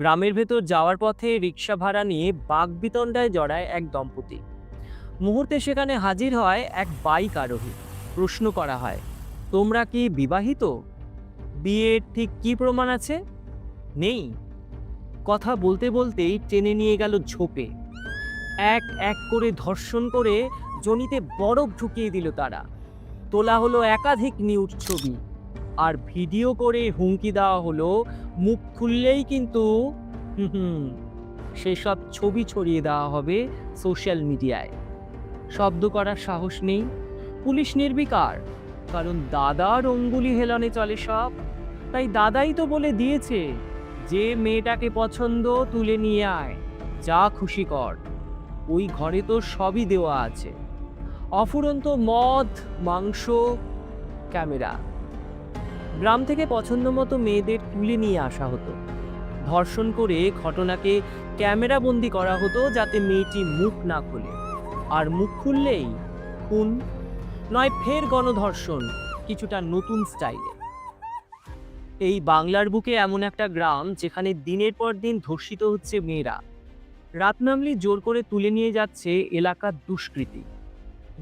গ্রামের ভেতর যাওয়ার পথে রিক্সা ভাড়া নিয়ে বাকবিতণ্ডায় জড়ায় এক দম্পতি। মুহূর্তে সেখানে হাজির হয় এক বাইক আরোহী। প্রশ্ন করা হয়, তোমরা কি বিবাহিত? বিয়ের ঠিক কি প্রমাণ আছে? নেই। কথা বলতে বলতেই টেনে নিয়ে গেল ঝোপে। এক এক করে ধর্ষণ করে জনিতে বরফ ঢুকিয়ে দিল তারা। তোলা হলো একাধিক নিউড ছবি, আর ভিডিও করে হুমকি দেওয়া হলো, মুখ খুললেই কিন্তু হুম সেসব ছবি ছড়িয়ে দেওয়া হবে সোশ্যাল মিডিয়ায়। শব্দ করার সাহস নেই, পুলিশ নির্বিকার, কারণ দাদার অঙ্গুলি হেলনে চলে সব। তাই দাদাই তো বলে দিয়েছে, যে মেয়েটাকে পছন্দ তুলে নিয়ে আয়, যা খুশি কর। ওই ঘরে তো সবই দেওয়া আছে, অফুরন্ত মদ, মাংস, ক্যামেরা। গ্রাম থেকে পছন্দ মতো মেয়েদের তুলে নিয়ে আসা হতো, ধর্ষণ করে ঘটনাকে ক্যামেরাবন্দি করা হতো যাতে মেয়েটি মুখ না খোলে, আর মুখ খুললেই খুন, নয় ফের গণধর্ষণ, কিছুটা নতুন স্টাইলে। এই বাংলার বুকে এমন একটা গ্রাম যেখানে দিনের পর দিন ধর্ষিত হচ্ছে মেয়েরা, রাত নামলেই জোর করে তুলে নিয়ে যাচ্ছে এলাকার দুষ্কৃতী।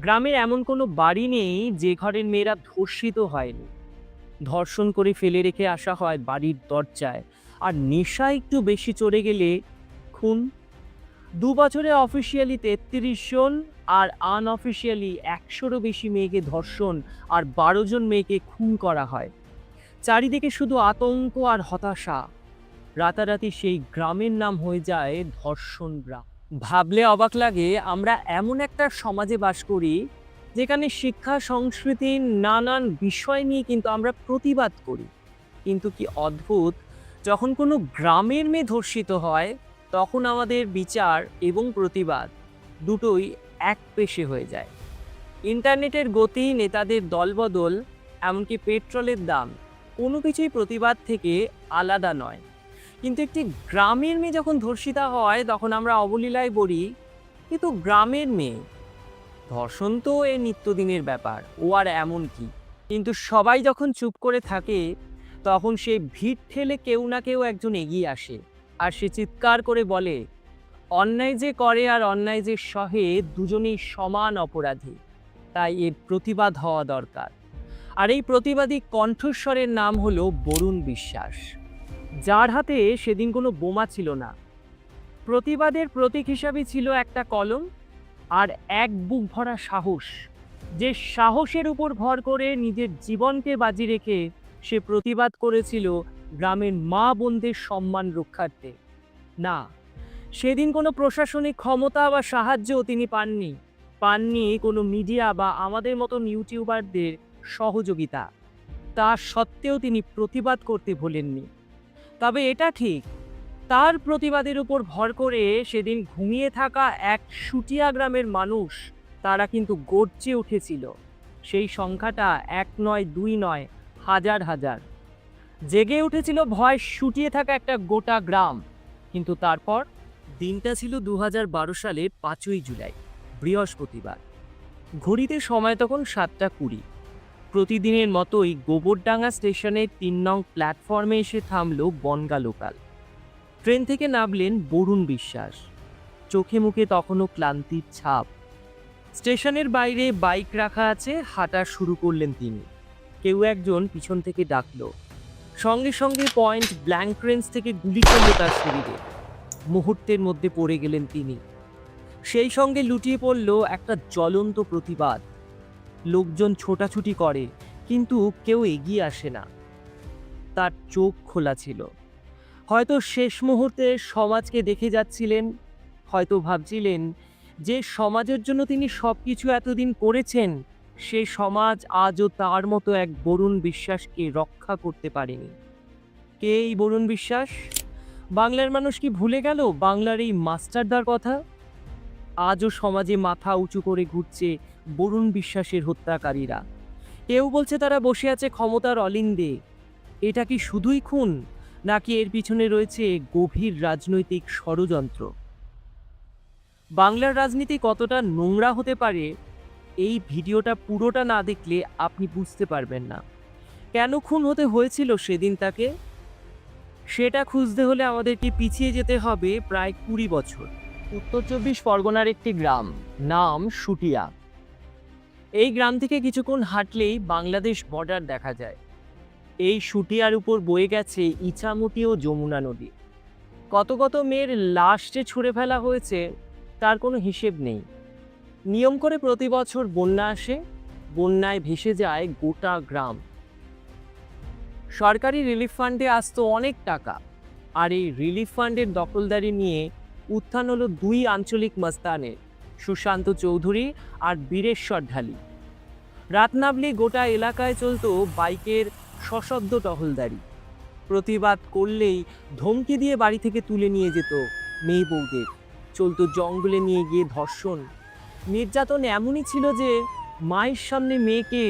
গ্রামের এমন কোনো বাড়ি নেই যে ঘরের মেয়েরা ধর্ষিত হয়নি। ধর্ষণ করে ফেলে রেখে আসা হয় বাড়ির দরজায়, আর নেশা একটু বেশি চড়ে গেলে খুন। 2 বছরে অফিসিয়ালি 33 জন, আর আনঅফিসিয়ালি 100-রও বেশি মেয়েকে ধর্ষণ আর 12 জন মেয়েকে খুন করা হয়। চারিদিকে শুধু আতঙ্ক আর হতাশা। রাতারাতি সেই গ্রামের নাম হয়ে যায় ধর্ষণ গ্রাম। ভাবলে অবাক লাগে, আমরা এমন একটা সমাজে বাস করি যেখানে শিক্ষা, সংস্কৃতির নানান বিষয় নিয়ে কিন্তু আমরা প্রতিবাদ করি। কিন্তু কি অদ্ভুত, যখন কোনো গ্রামের মেয়ে ধর্ষিত হয়, তখন আমাদের বিচার এবং প্রতিবাদ দুটোই এক পেশে হয়ে যায়। ইন্টারনেটের গতি, নেতাদের দলবদল, এমনকি পেট্রোলের দাম, কোনো কিছুই প্রতিবাদ থেকে আলাদা নয়। কিন্তু একটি গ্রামের মেয়ে যখন ধর্ষিতা হয়, তখন আমরা অবলীলায় বলি, কিন্তু গ্রামের মেয়ে, ধর্ষণ তো এ নিত্যদিনের ব্যাপার, ও আর এমন কি। কিন্তু সবাই যখন চুপ করে থাকে, তখন সেই ভিড় ঠেলে কেউ না কেউ একজন এগিয়ে আসে, আর সে চিৎকার করে বলে, অন্যায় যে করে আর অন্যায় যে সহে, দুজনেই সমান অপরাধী। তাই এর প্রতিবাদ হওয়া দরকার। আর এই প্রতিবাদী কণ্ঠস্বরের নাম হলো বরুণ বিশ্বাস, যার হাতে সেদিন কোনো বোমা ছিল না। প্রতিবাদের প্রতীক হিসাবে ছিল একটা কলম আর এক বুক ভরা সাহস। যে সাহসের উপর ভর করে নিজের জীবনকে বাজি রেখে সে প্রতিবাদ করেছিল গ্রামের মা বোনদের সম্মান রক্ষার্থে। না, সেদিন কোনো প্রশাসনিক ক্ষমতা বা সাহায্যও তিনি পাননি। পাননি কোনো মিডিয়া বা আমাদের মতন ইউটিউবারদের সহযোগিতা। তা সত্ত্বেও তিনি প্রতিবাদ করতে ভোলেননি। তবে এটা ঠিক, তার প্রতিবাদের উপর ভর করে সেদিন ঘুমিয়ে থাকা এক শুটিয়া গ্রামের মানুষ, তারা কিন্তু গর্জে উঠেছিল। সেই সংখ্যাটা 1 নয়, 2 নয়, হাজার হাজার। জেগে উঠেছিল ভয় শুটিয়ে থাকা একটা গোটা গ্রাম। কিন্তু তারপর দিনটা ছিল 2012 সালের 5ই জুলাই, বৃহস্পতিবার। ঘড়িতে সময় তখন 7টা 20। প্রতিদিনের মতোই গোবরডাঙ্গা স্টেশনের 3 নং প্ল্যাটফর্মে এসে থামল বনগা লোকাল। ট্রেন থেকে নামলেন বরুণ বিশ্বাস, চোখে মুখে তখনও ক্লান্তির ছাপ। স্টেশনের বাইরে বাইক রাখা আছে, হাঁটা শুরু করলেন তিনি। কেউ একজন পিছন থেকে ডাকলো, সঙ্গে সঙ্গে পয়েন্ট ব্ল্যাঙ্ক রেঞ্জ থেকে গুলি করলো তার শরীরে। মুহূর্তের মধ্যে পড়ে গেলেন তিনি। সেই সঙ্গে লুটিয়ে পড়ল একটা জ্বলন্ত প্রতিবাদ। লোকজন ছোটাছুটি করে, কিন্তু কেউ এগিয়ে আসে না। তার চোখ খোলা ছিল। হয়তো শেষ মুহূর্তে সমাজকে দেখে যাচ্ছিলেন, হয়তো ভাবছিলেন যে সমাজের জন্য তিনি সবকিছু এতদিন করেছেন, সেই সমাজ আজও তার মতো এক বরুণ বিশ্বাসকে রক্ষা করতে পারেনি। কে এই বরুণ বিশ্বাস? বাংলার মানুষ কি ভুলে গেল বাংলার এই মাস্টারদার কথা? আজও সমাজে মাথা উঁচু করে ঘুরছে বরুণ বিশ্বাসের হত্যাকারীরা। কেউ বলছে তারা বসে আছে ক্ষমতার অলিন্দে। এটা কি শুধুই খুন, নাকি এর পিছনে রয়েছে গভীর রাজনৈতিক ষড়যন্ত্র? বাংলার রাজনীতি কতটা নোংরা হতে পারে, এই ভিডিওটা পুরোটা না দেখলে আপনি বুঝতে পারবেন না। কেন খুন হতে হয়েছিল সেদিন তাকে? সেটা খুঁজতে হলে আমাদেরকে পিছিয়ে যেতে হবে প্রায় 20 বছর। উত্তর 24 পরগনার একটি গ্রাম, নাম শুটিয়া। এই গ্রাম থেকে কিছুক্ষণ হাঁটলেই বাংলাদেশ বর্ডার দেখা যায়। এই শুটিয়ার উপর বয়ে গেছে ইছামতি ও যমুনা নদী। কত কত মেয়ের লাশ যে ছুঁড়ে ফেলা হয়েছে তার কোনো হিসেব নেই। নিয়ম করে প্রতি বছর বন্যা আসে, বন্যায় ভেসে যায় গোটা গ্রাম। সরকারি রিলিফ ফান্ডে আসতো অনেক টাকা, আর এই রিলিফ ফান্ডের দখলদারি নিয়ে উত্থান হলো দুই আঞ্চলিক মস্তানের, সুশান্ত চৌধুরী আর বীরেশ্বর ঢালি। রাত নামলেই গোটা এলাকায় চলতো বাইকের সশব্দ টহলদারি। প্রতিবাদ করলেই ধমকি দিয়ে বাড়ি থেকে তুলে নিয়ে যেত মেয়ে বউদের। চলতো জঙ্গলে নিয়ে গিয়ে ধর্ষণ। নির্যাতন এমনই ছিল যে মায়ের সামনে মেয়েকে,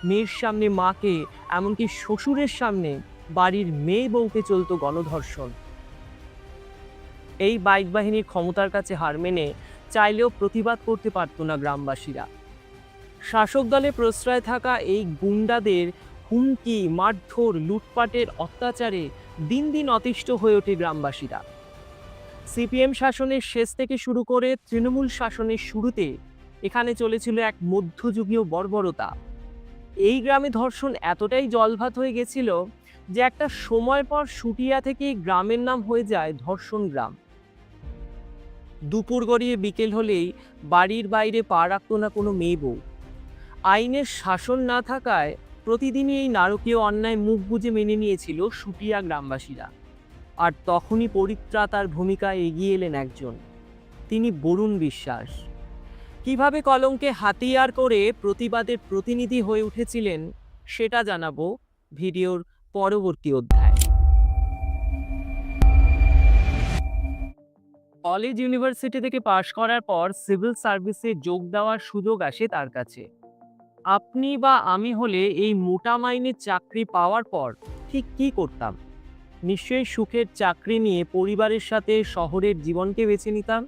মেয়ের সামনে মাকে, এমনকি শ্বশুরের সামনে বাড়ির মেয়ে বউকে চলতো গণধর্ষণ। এই বাইক বাহিনীর ক্ষমতার কাছে হার মেনে চাইলেও প্রতিবাদ করতে পারত না গ্রামবাসীরা। শাসক দলে প্রশ্রয় থাকা এই গুন্ডাদের হুমকি, মারধর, লুটপাটের অত্যাচারে দিন দিন অতিষ্ঠ হয়ে ওঠে গ্রামবাসীরা। সিপিএম শাসনের শেষ থেকে শুরু করে তৃণমূল শাসনের শুরুতে এখানে চলেছিল এক মধ্যযুগীয় বর্বরতা। এই গ্রামে ধর্ষণ এতটাই জলভাত হয়ে গেছিল যে একটা সময় পর শুটিয়া থেকে গ্রামের নাম হয়ে যায় ধর্ষণ গ্রাম। দুপুর গড়িয়ে বিকেল হলেই বাড়ির বাইরে পা রাখত না কোনো মেয়ে বউ। আইনের শাসন না থাকায় প্রতিদিনই এই নারকীয় অন্যায় মুখ বুজে মেনে নিয়েছিল শুটিয়া গ্রামবাসীরা। আর তখনই পরিত্রাতার ভূমিকায় এগিয়ে এলেন একজন, তিনি বরুণ বিশ্বাস। কিভাবে কলঙ্কে হাতিয়ার করে প্রতিবাদের প্রতিনিধি হয়ে উঠেছিলেন সেটা জানাবো ভিডিওর পরবর্তী অধ্যায়। কলেজ ইউনিভার্সিটি থেকে পাশ করার পর সিভিল সার্ভিসে যোগ দেওয়ার সুযোগ আসে তার কাছে। আপনি বা আমি হলে এই মোটা মাইনের চাকরি পাওয়ার পর ঠিক কী করতাম? নিশ্চয়ই সুখের চাকরি নিয়ে পরিবারের সাথে শহরের জীবনকে বেছে নিতাম।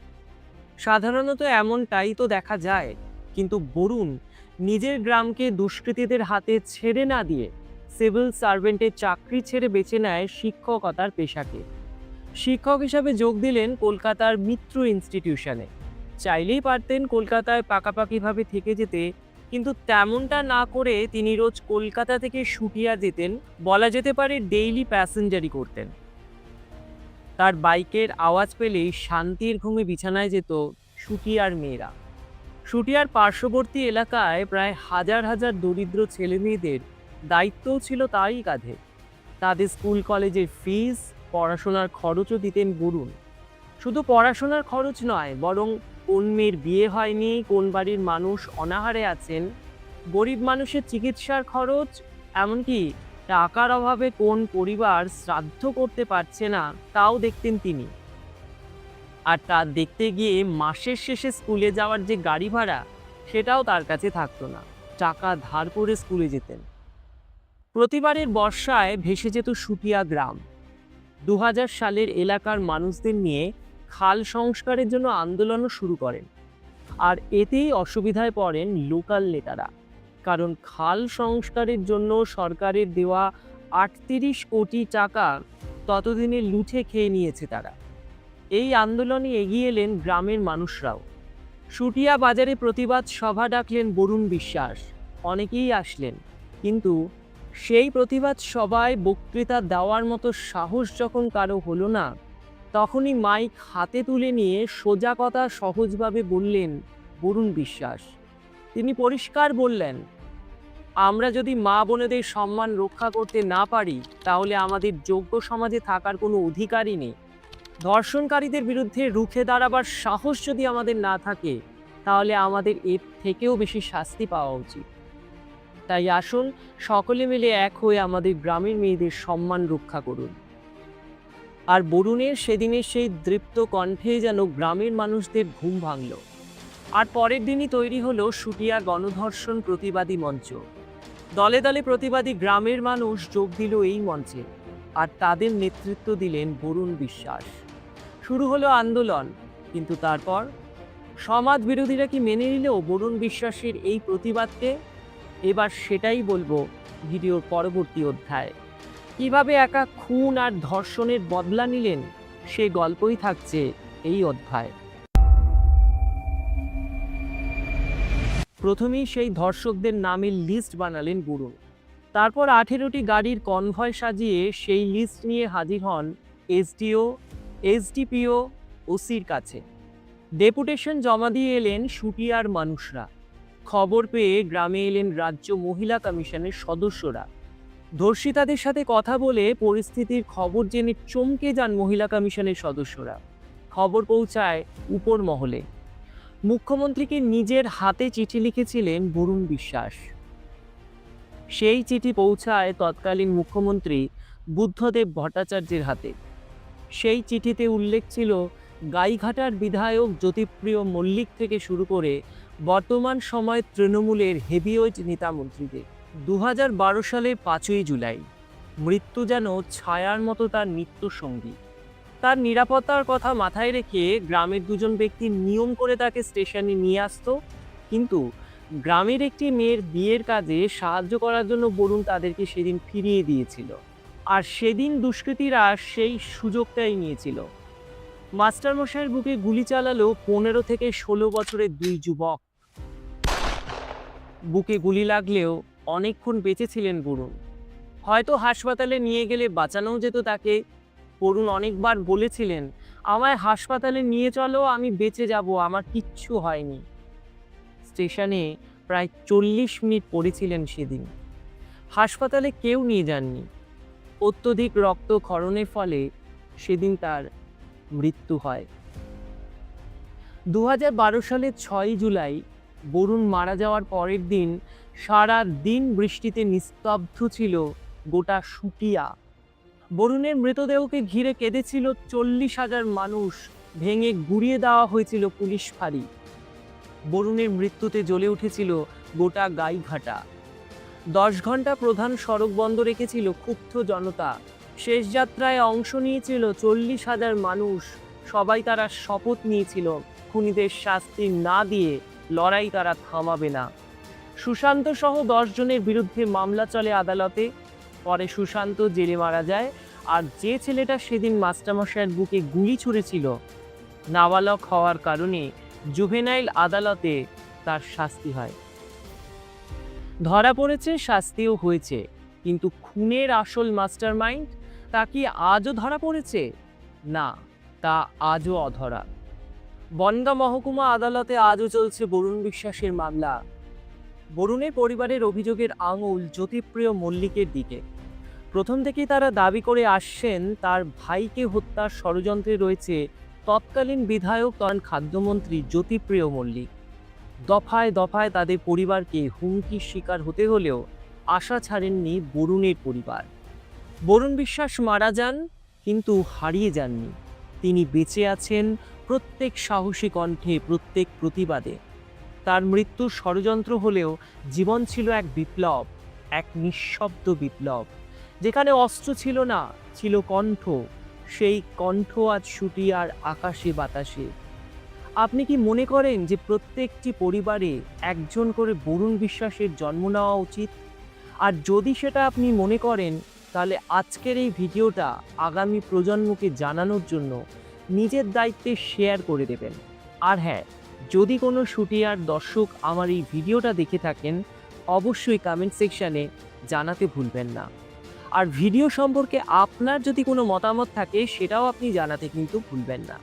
সাধারণত এমনটাই তো দেখা যায়, কিন্তু বরুণ নিজের গ্রামকে দুষ্কৃতীদের হাতে ছেড়ে না দিয়ে সিভিল সার্ভেন্টের চাকরি ছেড়ে বেছে নেয় শিক্ষকতার পেশাকে। শিক্ষক হিসাবে যোগ দিলেন কলকাতার মিত্র ইনস্টিটিউশনে। চাইলেই পারতেন কলকাতায় পাকাপাকিভাবে থেকে যেতে, কিন্তু তেমনটা না করে তিনি রোজ কলকাতা থেকে শুটিয়া যেতেন, বলা যেতে পারে ডেইলি প্যাসেঞ্জারি করতেন। তার বাইকের আওয়াজ পেলেই শান্তির ঘুমে বিছানায় যেত শুটিয়ার মেয়েরা। শুটিয়ার পার্শ্ববর্তী এলাকায় প্রায় হাজার হাজার দরিদ্র ছেলেমেয়েদের দায়িত্বও ছিল তারই কাঁধে। তাদের স্কুল কলেজের ফিস, পড়াশোনার খরচও দিতেন বরুণ। শুধু পড়াশোনার খরচ নয়, বরং কোন মেয়ের বিয়ে হয়নি, কোন বাড়ির মানুষ অনাহারে আছেন, গরিব মানুষের চিকিৎসার খরচ, এমনকি টাকার অভাবে কোন পরিবার শ্রাদ্ধ করতে পারছে না তাও দেখতেন তিনি। আর তা দেখতে গিয়ে মাসের শেষে স্কুলে যাওয়ার যে গাড়ি ভাড়া, সেটাও তার কাছে থাকতো না। টাকা ধার করে স্কুলে যেতেন। প্রতিবারের বর্ষায় ভেসে যেত শুটিয়া গ্রাম। 2000 সালের এলাকার মানুষদের নিয়ে খাল সংস্কারের জন্য আন্দোলনও শুরু করেন। আর এতেই অসুবিধায় পড়েন লোকাল নেতারা, কারণ খাল সংস্কারের জন্য সরকারের দেওয়া 38 কোটি টাকা ততদিনে লুঠে খেয়ে নিয়েছে তারা। এই আন্দোলনে এগিয়ে এলেন গ্রামের মানুষরাও। শুটিয়া বাজারে প্রতিবাদ সভা ডাকলেন বরুণ বিশ্বাস। অনেকেই আসলেন, কিন্তু সেই প্রতিবাদ সভায় বক্তৃতা দেওয়ার মতো সাহস যখন কারো হলো না, তখনই মাইক হাতে তুলে নিয়ে সোজা কথা সহজভাবে বললেন বরুণ বিশ্বাস। তিনি পরিষ্কার বললেন, আমরা যদি মা বোনেদের সম্মান রক্ষা করতে না পারি, তাহলে আমাদের যোগ্য সমাজে থাকার কোনো অধিকারই নেই। ধর্ষণকারীদের বিরুদ্ধে রুখে দাঁড়াবার সাহস যদি আমাদের না থাকে, তাহলে আমাদের এর থেকেও বেশি শাস্তি পাওয়া উচিত। তাই আসুন সকলে মিলে এক হয়ে আমাদের গ্রামের মেয়েদের সম্মান রক্ষা করুন। আর বরুণের সেদিনের সেই দৃপ্ত কণ্ঠে যেন গ্রামের মানুষদের ঘুম ভাঙল। আর পরের দিনই তৈরি হলো শুটিয়া গণধর্ষণ প্রতিবাদী মঞ্চ। দলে দলে প্রতিবাদী গ্রামের মানুষ যোগ দিল এই মঞ্চে, আর তাদের নেতৃত্ব দিলেন বরুণ বিশ্বাস। শুরু হলো আন্দোলন, কিন্তু তারপর সমাজ বিরোধীরা কি মেনে নিল বরুণ বিশ্বাসের এই প্রতিবাদকে? এবার সেটাই বলবো ভিডিওর পরবর্তী অধ্যায়। কিভাবে একা খুন আর ধর্ষণের বদলা নিলেন, সে গল্পই থাকছে এই অধ্যায়। প্রথমেই সেই ধর্ষকদের নামের লিস্ট বানালেন বরুণ। তারপর 18টি গাড়ির কনভয় সাজিয়ে সেই লিস্ট নিয়ে হাজির হন এসডিও, এসডিপিও, ওসির কাছে। ডেপুটেশন জমা দিয়ে এলেন শুটিয়ার মানুষরা। খবর পেয়ে গ্রামে এলেন রাজ্য মহিলা কমিশনের সদস্যরা। ধর্ষিতাদের সাথে কথা বলে পরিস্থিতির খবর জেনে চমকে যান মহিলা কমিশনের সদস্যরা। খবর পৌঁছায় উপর মহলে। মুখ্যমন্ত্রীকে নিজের হাতে চিঠি লিখেছিলেন বরুণ বিশ্বাস। সেই চিঠি পৌঁছায় তৎকালীন মুখ্যমন্ত্রী বুদ্ধদেব ভট্টাচার্যের হাতে। সেই চিঠিতে উল্লেখ ছিল গাইঘাটার বিধায়ক জ্যোতিপ্রিয় মল্লিক থেকে শুরু করে বর্তমান সময় তৃণমূলের হেভিওয়েট নেতা মন্ত্রীদের। 2012 সালে 5ই জুলাই মৃত্যু যেন ছায়ার মতো তার নিত্যসঙ্গী। তার নিরাপত্তার কথা মাথায় রেখে গ্রামের দুজন ব্যক্তি নিয়ম করে তাকে স্টেশনে নিয়ে আসতো, কিন্তু গ্রামের একটি মেয়ের বিয়ের কাজে সাহায্য করার জন্য বরুণ তাদেরকে সেদিন ফিরিয়ে দিয়েছিল। আর সেদিন দুষ্কৃতীরা সেই সুযোগটাই নিয়েছিল। মাস্টারমশাইয়ের বুকে গুলি চালালো 15 থেকে 16 বছরের দুই যুবক। বুকে গুলি লাগলেও অনেকক্ষণ বেঁচেছিলেন বরুণ। হয়তো হাসপাতালে নিয়ে গেলে বাঁচানোও যেত তাকে। বরুণ অনেকবার বলেছিলেন, আমায় হাসপাতালে নিয়ে চলো, আমি বেঁচে যাব, আমার কিচ্ছু হয়নি। স্টেশনে প্রায় 40 মিনিট পড়েছিলেন সেদিন। হাসপাতালে কেউ নিয়ে যাননি। অত্যধিক রক্তক্ষরণের ফলে সেদিন তার মৃত্যু হয়। 2012 সালের 6ই জুলাই বরুণ মারা যাওয়ার পরের দিন সারা দিন বৃষ্টিতে নিস্তব্ধ ছিল গোটা শুটিয়া। বরুণের মৃতদেহকে ঘিরে কেঁদেছিল 40,000 মানুষ। ভেঙে গুড়িয়ে দেওয়া হয়েছিল পুলিশ ফাঁড়ি। বরুণের মৃত্যুতে জ্বলে উঠেছিল গোটা গাইঘাটা। 10 ঘন্টা প্রধান সড়ক বন্ধ রেখেছিল ক্ষুব্ধ জনতা। শেষ যাত্রায় অংশ নিয়েছিল 40,000 মানুষ। সবাই তারা শপথ নিয়েছিল খুনিদের শাস্তি না দিয়ে লড়াই তারা থামাবে না। সুশান্ত সহ 10 জনের বিরুদ্ধে মামলা চলে আদালতে। পরে সুশান্ত জেলে মারা যায়। আর যে ছেলেটা সেদিন মাস্টারমশাইয়ের বুকে গুলি ছুঁড়েছিল, নাবালক হওয়ার কারণে জুভেনাইল আদালতে তার শাস্তি হয়। ধরা পড়েছে, শাস্তিও হয়েছে, কিন্তু খুনের আসল মাস্টারমাইন্ড তা কি আজও ধরা পড়েছে? না, তা আজও অধরা। বনগাঁ মহকুমা আদালতে আজও চলছে বরুণ বিশ্বাসের মামলা। বরুণের পরিবারের অভিযোগের আঙুল জ্যোতিপ্রিয় মল্লিকের দিকে। প্রথম থেকেই তারা দাবি করে আসছেন তার ভাইকে হত্যার ষড়যন্ত্রে রয়েছে তৎকালীন বিধায়ক তখন খাদ্যমন্ত্রী জ্যোতিপ্রিয় মল্লিক। দফায় দফায় তাদের পরিবারকে হুমকির শিকার হতে হলেও আশা ছাড়েননি বরুণের পরিবার। বরুণ বিশ্বাস মারা যান, কিন্তু হারিয়ে যাননি। তিনি বেঁচে আছেন প্রত্যেক সাহসী কণ্ঠে, প্রত্যেক প্রতিবাদে। তার মৃত্যু ষড়যন্ত্র হলেও জীবন ছিল এক বিপ্লব, এক নিঃশব্দ বিপ্লব, যেখানে অস্ত্র ছিল না, ছিল কণ্ঠ। সেই কণ্ঠ আজ শুটিয়ার আকাশে বাতাসে। আপনি কি মনে করেন যে প্রত্যেকটি পরিবারে একজন করে বরুণ বিশ্বাসের জন্ম নেওয়া উচিত? আর যদি সেটা আপনি মনে করেন, তাহলে আজকের এই ভিডিওটা আগামী প্রজন্মকে জানানোর জন্য নিজের দায়িত্বে শেয়ার করে দেবেন। আর হ্যাঁ, যদি কোনো শুটিয়ার দর্শক আমার এই ভিডিওটা দেখে থাকেন, অবশ্যই কমেন্ট সেকশানে জানাতে ভুলবেন না। আর ভিডিও সম্পর্কে আপনার যদি কোনো মতামত থাকে, সেটাও আপনি জানাতে কিন্তু ভুলবেন না।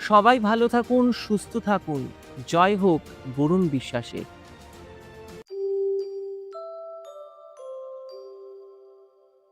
সবাই ভালো থাকুন, সুস্থ থাকুন। জয় হোক বরুণ বিশ্বাসের।